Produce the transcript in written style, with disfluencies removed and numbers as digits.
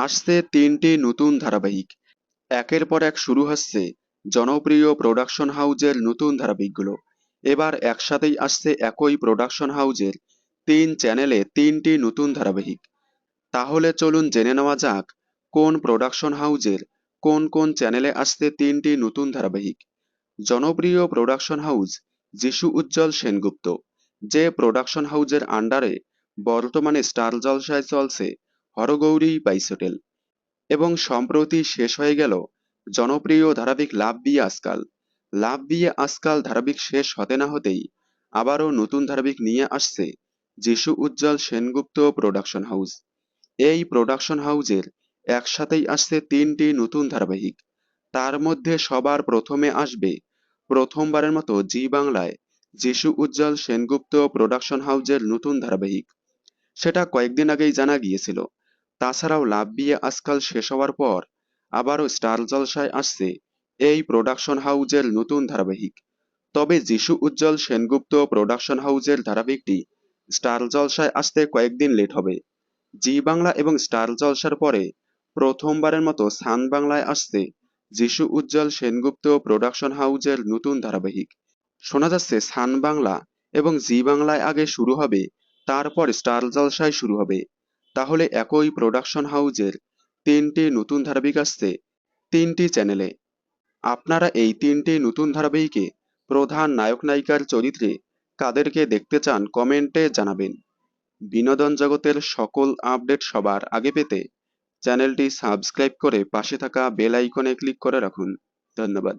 আসছে তিনটি নতুন ধারাবাহিক। একের পর এক শুরু হচ্ছে জনপ্রিয় প্রোডাকশন হাউজের নতুন ধারাবাহিকগুলো। এবার একসাথেই আসছে একই প্রোডাকশন হাউজের তিন চ্যানেলে তিনটি নতুন ধারাবাহিক। তাহলে চলুন জেনে নেওয়া যাক কোন প্রোডাকশন হাউজের কোন কোন চ্যানেলে আসছে তিনটি নতুন ধারাবাহিক। জনপ্রিয় প্রোডাকশন হাউস যিশু উজ্জ্বল সেনগুপ্ত, যে প্রোডাকশন হাউজের আন্ডারে বর্তমানে স্টার জলসায় চলছে হরগৌরী বাইসোটেল, এবং সম্প্রতি শেষ হয়ে গেল জনপ্রিয় ধারাবাহিক লাভ বিয়ে আজকাল। লাভ বিয়ে আজকাল ধারাবাহিক শেষ হতে না হতেই আবারও নতুন ধারাবাহিক নিয়ে আসছে যিশু উজ্জ্বল সেনগুপ্ত প্রোডাকশন হাউস। এই প্রোডাকশন হাউজের একসাথেই আসছে তিনটি নতুন ধারাবাহিক। তার মধ্যে সবার প্রথমে আসবে প্রথমবারের মতো জি বাংলায় যিশু উজ্জ্বল সেনগুপ্ত প্রোডাকশন হাউজের নতুন ধারাবাহিক। সেটা কয়েকদিন আগেই জানা গিয়েছিল। তাছাড়াও লাভ বিয়ে আজকাল শেষ হওয়ার পর আবারও স্টার জলসায় আসছে এই প্রোডাকশন হাউজের নতুন ধারাবাহিক। তবে যিশু উজ্জ্বল সেনগুপ্ত প্রোডাকশন হাউজের ধারাবাহিকটি স্টার জলসায় আসতে কয়েকদিন লেট হবে। জি বাংলা এবং স্টার জলসার পরে প্রথমবারের মতো সান বাংলায় আসছে যিশু উজ্জ্বল সেনগুপ্ত প্রোডাকশন হাউজের নতুন ধারাবাহিক। শোনা যাচ্ছে সান বাংলা এবং জি বাংলায় আগে শুরু হবে, তারপর স্টার জলসায় শুরু হবে। তাহলে একই প্রোডাকশন হাউজের তিনটি নতুন ধারাবাহিক আসছে তিনটি চ্যানেলে। আপনারা এই তিনটি নতুন ধারাবাহিকে প্রধান নায়ক নায়িকার চরিত্রে কাদেরকে দেখতে চান কমেন্টে জানাবেন। বিনোদন জগতের সকল আপডেট সবার আগে পেতে চ্যানেলটি সাবস্ক্রাইব করে পাশে থাকা বেল আইকনে ক্লিক করে রাখুন। ধন্যবাদ।